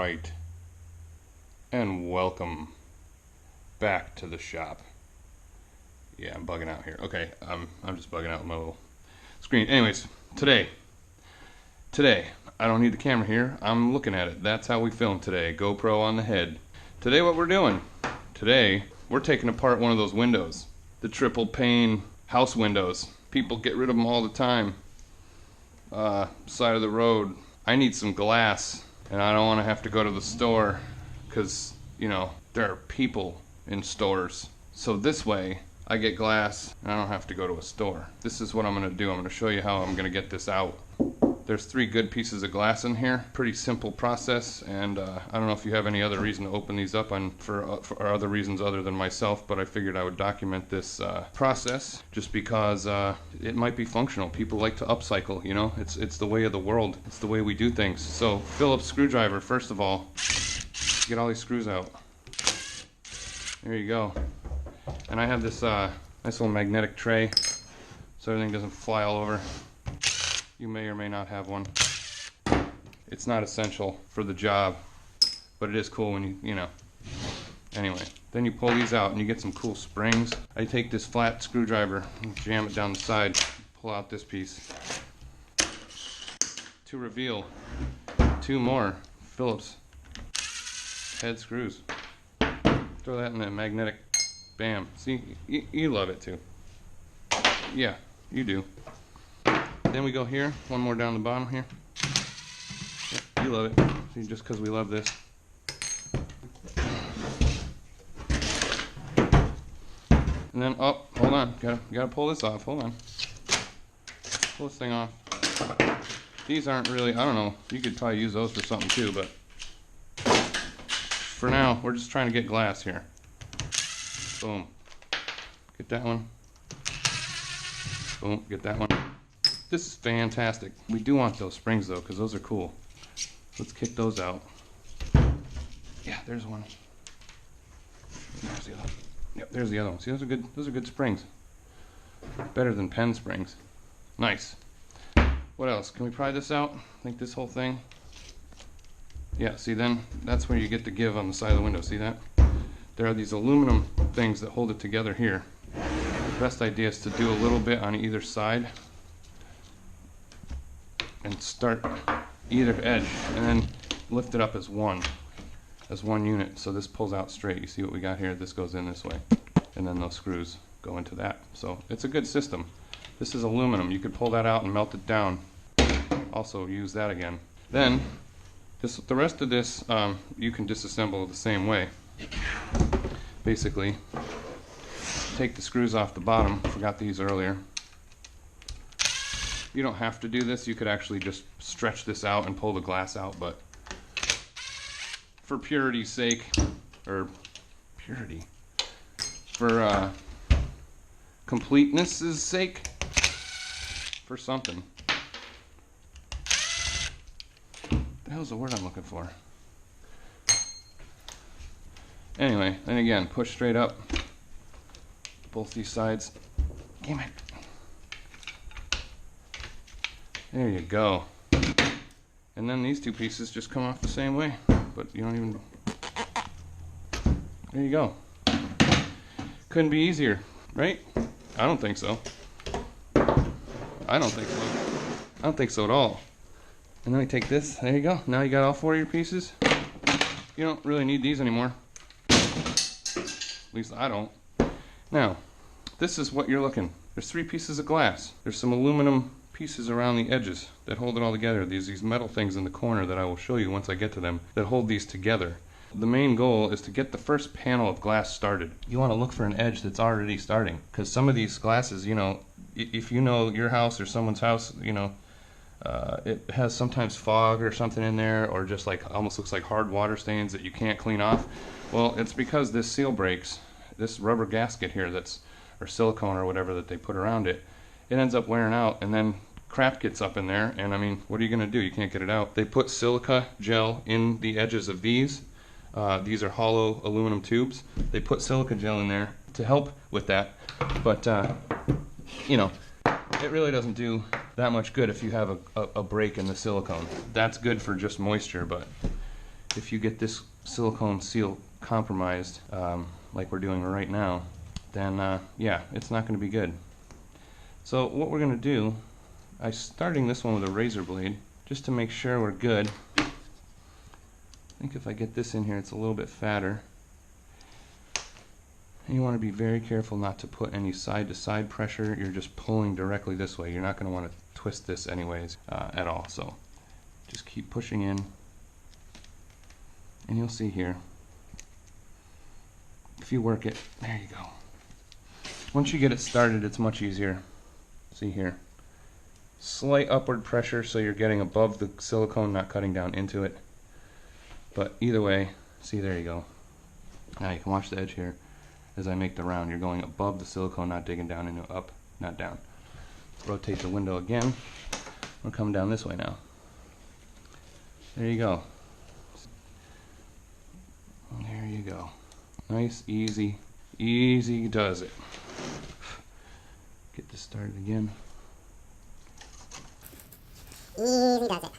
right, and welcome back to the shop. Yeah, I'm bugging out here. Okay, I'm just bugging out with my little screen. Anyways, today, I don't need the camera here. I'm looking at it. That's how we film today. GoPro on the head. Today, what we're doing? Today, we're taking apart one of those windows. The triple pane house windows. People get rid of them all the time. Side of the road. I need some glass, and I don't want to have to go to the store because, you know, there are people in stores. So this way, I get glass, and I don't have to go to a store. This is what I'm going to do. I'm going to show you how I'm going to get this out. There's 3 good pieces of glass in here. Pretty simple process, and I don't know if you have any other reason to open these up for other reasons other than myself, but I figured I would document this process just because it might be functional. People like to upcycle, you know? It's the way of the world. It's the way we do things. So, Phillips screwdriver, first of all. Get all these screws out. There you go. And I have this nice little magnetic tray so everything doesn't fly all over. You may or may not have one. It's not essential for the job, but it is cool when you know. Anyway, then you pull these out and you get some cool springs. I take this flat screwdriver and jam it down the side, pull out this piece to reveal 2 more Phillips head screws. Throw that in the magnetic, bam. See, you love it too. Yeah, you do. Then we go here, one more down the bottom here. Yep, you love it. See, just because we love this. And then, oh, hold on, gotta pull this off. Hold on. Pull this thing off. These aren't really, I don't know. You could probably use those for something too, but for now, we're just trying to get glass here. Boom. Get that one. Boom. Get that one. This is fantastic. We do want those springs though, because those are cool. Let's kick those out. Yeah, there's one. There's the other one. Yep, there's the other one. See, those are good springs. Better than pen springs. Nice. What else? Can we pry this out? I think this whole thing. Yeah, see, then that's where you get the give on the side of the window. See that? There are these aluminum things that hold it together here. The best idea is to do a little bit on either side and start either edge and then lift it up as one unit. So this pulls out straight. You see what we got here? This goes in this way, and then those screws go into that. So it's a good system. This is aluminum. You could pull that out and melt it down. Also use that again. Then the rest of this you can disassemble the same way. Basically, take the screws off the bottom. Forgot these earlier. You don't have to do this. You could actually just stretch this out and pull the glass out, but for purity's sake, or purity, for completeness' sake, for something. The hell's the word I'm looking for? Anyway, then again, push straight up both these sides. Damn it. There you go. And then these 2 pieces just come off the same way, but you don't even... There you go. Couldn't be easier, right? I don't think so. I don't think so. I don't think so at all. And then we take this. There you go. Now you got all 4 of your pieces. You don't really need these anymore. At least I don't. Now, this is what you're looking. There's 3 pieces of glass. There's some aluminum pieces around the edges that hold it all together. These metal things in the corner that I will show you once I get to them that hold these together. The main goal is to get the first panel of glass started. You want to look for an edge that's already starting, because some of these glasses, you know, if you know your house or someone's house, you know, it has sometimes fog or something in there, or just like almost looks like hard water stains that you can't clean off. Well, it's because this seal breaks. This rubber gasket here or silicone or whatever that they put around it, it ends up wearing out, and then crap gets up in there, and I mean, what are you going to do? You can't get it out. They put silica gel in the edges of these. These are hollow aluminum tubes. They put silica gel in there to help with that, but you know, it really doesn't do that much good if you have a break in the silicone. That's good for just moisture, but if you get this silicone seal compromised, like we're doing right now, then yeah, it's not going to be good. So what we're going to do, I'm starting this one with a razor blade just to make sure we're good. I think if I get this in here, it's a little bit fatter. And you want to be very careful not to put any side-to-side pressure. You're just pulling directly this way. You're not going to want to twist this anyways at all. So just keep pushing in, and you'll see here, if you work it, there you go. Once you get it started, it's much easier. See here, slight upward pressure so you're getting above the silicone, not cutting down into it. But either way, see, there you go. Now you can watch the edge here. As I make the round, you're going above the silicone, not digging down into up, not down. Rotate the window again. We're coming down this way now. There you go. There you go. Nice, easy, easy does it. Get this started again. Easy does it.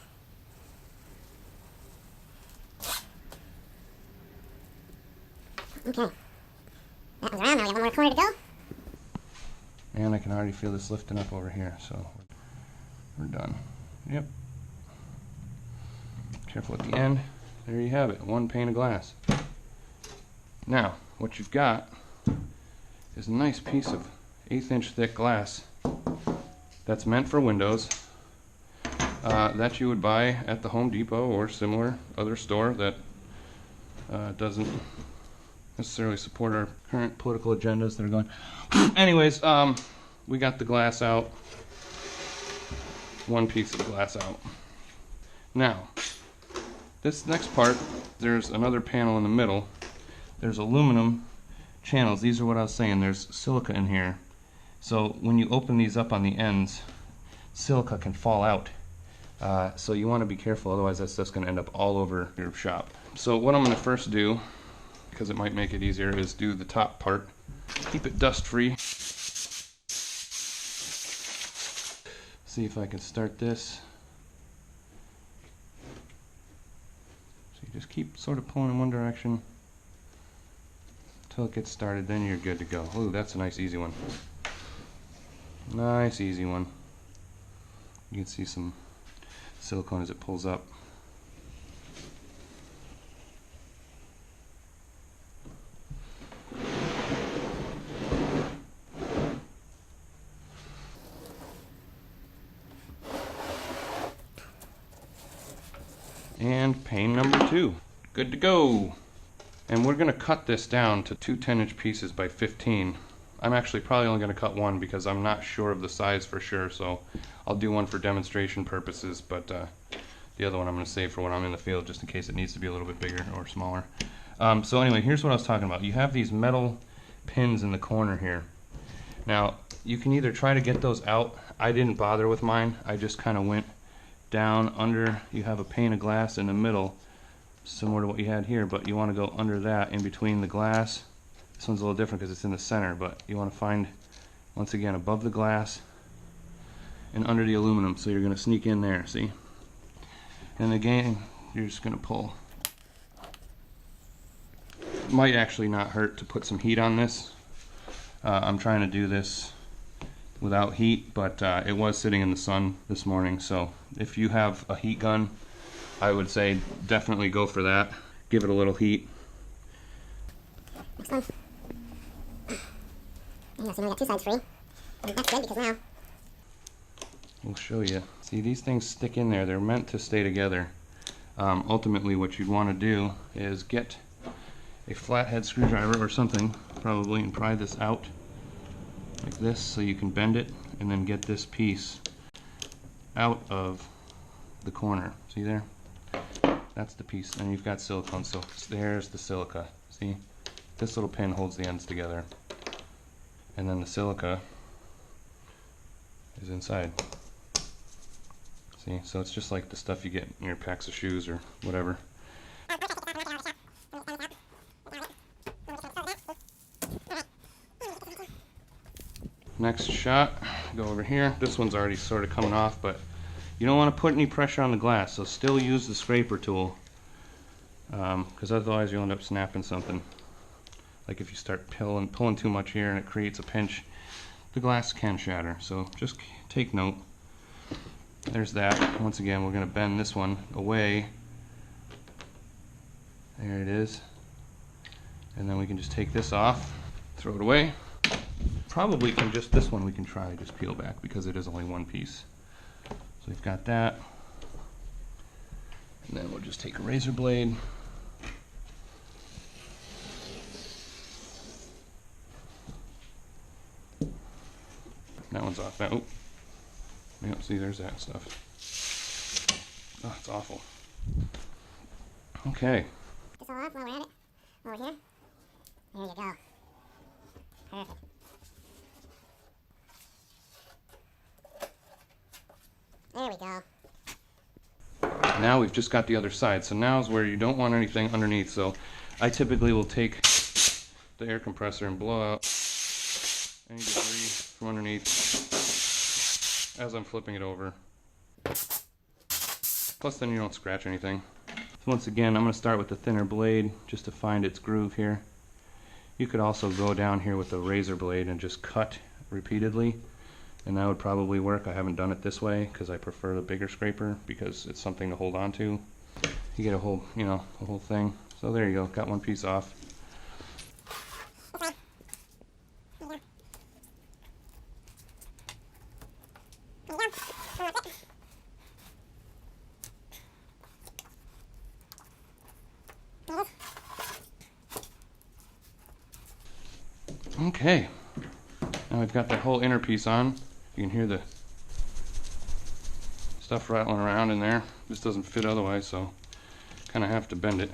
Okay. That was around. Now we have one more corner to go. And I can already feel this lifting up over here, so we're done. Yep. Careful at the end. There you have it, one pane of glass. Now, what you've got is a nice piece of 1/8 inch thick glass that's meant for windows that you would buy at the Home Depot or similar other store that doesn't necessarily support our current political agendas that are going. Anyways, we got the glass out. One piece of glass out. Now, this next part, there's another panel in the middle. There's aluminum channels. These are what I was saying. There's silica in here. So when you open these up on the ends, silica can fall out. So you want to be careful, otherwise that's just going to end up all over your shop. So what I'm going to first do, because it might make it easier, is do the top part. Keep it dust free. See if I can start this. So you just keep sort of pulling in one direction until it gets started, then you're good to go. Ooh, that's a nice easy one. Nice easy one. You can see some silicone as it pulls up. And pane number 2. Good to go. And we're going to cut this down to 2 10-inch pieces by 15. I'm actually probably only going to cut one because I'm not sure of the size for sure, so I'll do one for demonstration purposes, but the other one I'm going to save for when I'm in the field just in case it needs to be a little bit bigger or smaller. So anyway, here's what I was talking about. You have these metal pins in the corner here. Now, you can either try to get those out. I didn't bother with mine. I just kind of went down under. You have a pane of glass in the middle, similar to what you had here, but you want to go under that, in between the glass. This one's a little different because it's in the center, but you want to find, once again, above the glass and under the aluminum. So you're going to sneak in there, see? And again, you're just going to pull. It might actually not hurt to put some heat on this. I'm trying to do this without heat, but it was sitting in the sun this morning, so if you have a heat gun, I would say definitely go for that. Give it a little heat. Next one. Yeah, so now we got 2 sides free. And that's good because now We'll show you. See, these things stick in there. They're meant to stay together. Ultimately, what you'd want to do is get a flathead screwdriver or something, probably, and pry this out like this so you can bend it, and then get this piece out of the corner. See there? That's the piece, and you've got silicone, so there's the silica. See? This little pin holds the ends together, and then the silica is inside. See? So it's just like the stuff you get in your packs of shoes or whatever. Next shot, go over here. This one's already sort of coming off, but you don't want to put any pressure on the glass, so still use the scraper tool because otherwise you'll end up snapping something. Like if you start pulling too much here and it creates a pinch, the glass can shatter. So just take note. There's that. Once again, we're going to bend this one away. There it is. And then we can just take this off, throw it away. Probably can just, this one we can try to just peel back because it is only one piece. So we've got that. And then we'll just take a razor blade. That one's off. Oh, yep, see, there's that stuff. Oh, it's awful. Okay. This all off while we're at it. Over here. There you go. Perfect. There we go. Now we've just got the other side. So now is where you don't want anything underneath. So I typically will take the air compressor and blow out any debris from underneath as I'm flipping it over. Plus then you don't scratch anything. So once again, I'm going to start with the thinner blade just to find its groove here. You could also go down here with a razor blade and just cut repeatedly, and that would probably work. I haven't done it this way because I prefer the bigger scraper because it's something to hold on to. You get a whole, a whole thing. So there you go, got one piece off. Okay, now we've got that whole inner piece on. You can hear the stuff rattling around in there. This doesn't fit otherwise, so kind of have to bend it.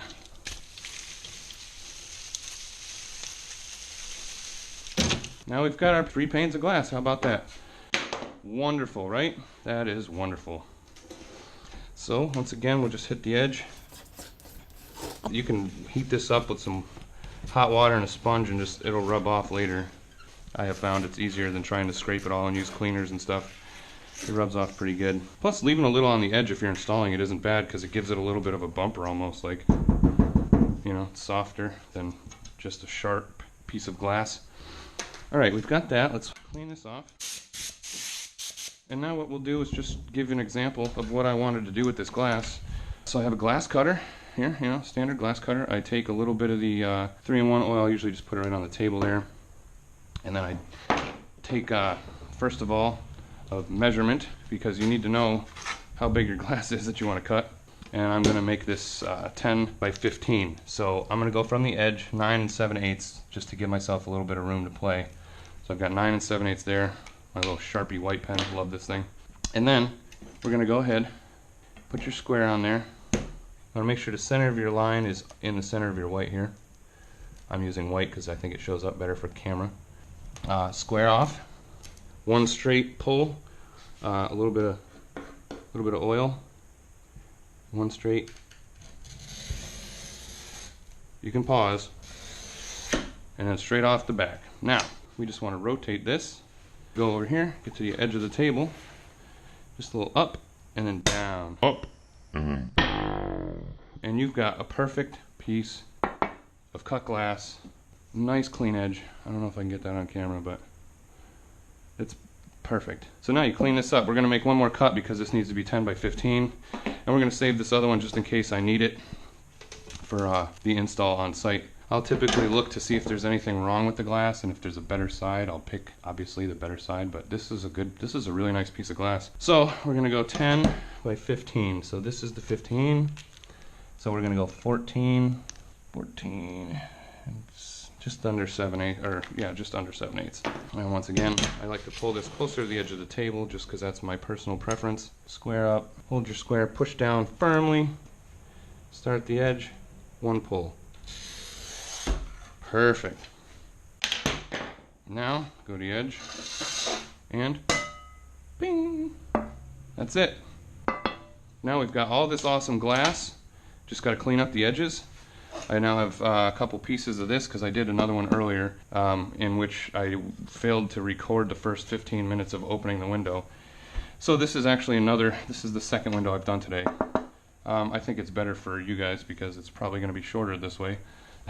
Now we've got our 3 panes of glass. How about that? Wonderful, right? That is wonderful. So once again, we'll just hit the edge. You can heat this up with some hot water and a sponge and just it'll rub off later. I have found it's easier than trying to scrape it all and use cleaners and stuff. It rubs off pretty good. Plus leaving a little on the edge if you're installing it isn't bad because it gives it a little bit of a bumper almost, like, it's softer than just a sharp piece of glass. Alright, we've got that. Let's clean this off. And now what we'll do is just give you an example of what I wanted to do with this glass. So I have a glass cutter here, standard glass cutter. I take a little bit of the 3-in-1 oil. I usually just put it right on the table there. And then I take, first of all, a measurement, because you need to know how big your glass is that you want to cut. And I'm going to make this 10 by 15. So I'm going to go from the edge 9 7/8 just to give myself a little bit of room to play. So I've got 9 7/8 there. My little Sharpie white pen, love this thing. And then we're going to go ahead, put your square on there. You want to make sure the center of your line is in the center of your white here. I'm using white because I think it shows up better for camera. Square off, one straight pull, a little bit of oil, one straight. You can pause, and then straight off the back. Now we just want to rotate this. Go over here, get to the edge of the table, just a little up and then down. Up. And you've got a perfect piece of cut glass. Nice clean edge. I don't know if I can get that on camera, but it's perfect. So now you clean this up. We're going to make one more cut because this needs to be 10 by 15. And we're going to save this other one just in case I need it for the install on site. I'll typically look to see if there's anything wrong with the glass, and if there's a better side, I'll pick obviously the better side, but this is a really nice piece of glass. So we're going to go 10 by 15. So this is the 15. So we're going to go 14, and just under 7/8, or yeah, just under 7/8. And once again, I like to pull this closer to the edge of the table just because that's my personal preference. Square up, hold your square, push down firmly, start at the edge, one pull. Perfect. Now go to the edge and bing. That's it. Now we've got all this awesome glass. Just got to clean up the edges. I now have a couple pieces of this because I did another one earlier in which I failed to record the first 15 minutes of opening the window. So this is actually this is the second window I've done today. I think it's better for you guys because it's probably going to be shorter this way.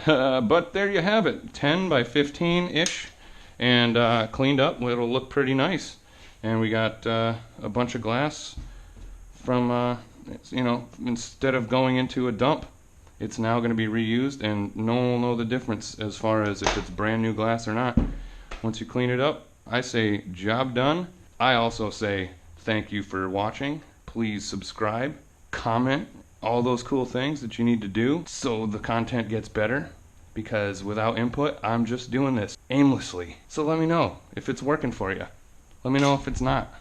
But there you have it, 10 by 15-ish, and cleaned up. It'll look pretty nice. And we got a bunch of glass from, instead of going into a dump, it's now going to be reused, and no one will know the difference as far as if it's brand new glass or not. Once you clean it up, I say job done. I also say thank you for watching. Please subscribe, comment, all those cool things that you need to do so the content gets better, because without input, I'm just doing this aimlessly. So let me know if it's working for you. Let me know if it's not.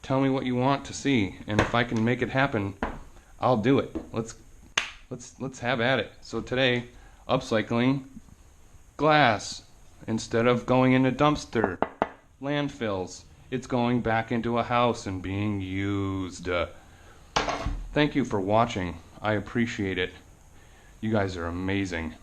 Tell me what you want to see, and if I can make it happen, I'll do it. Let's have at it. So today, upcycling glass. Instead of going in a dumpster, landfills, it's going back into a house and being used. Thank you for watching. I appreciate it. You guys are amazing.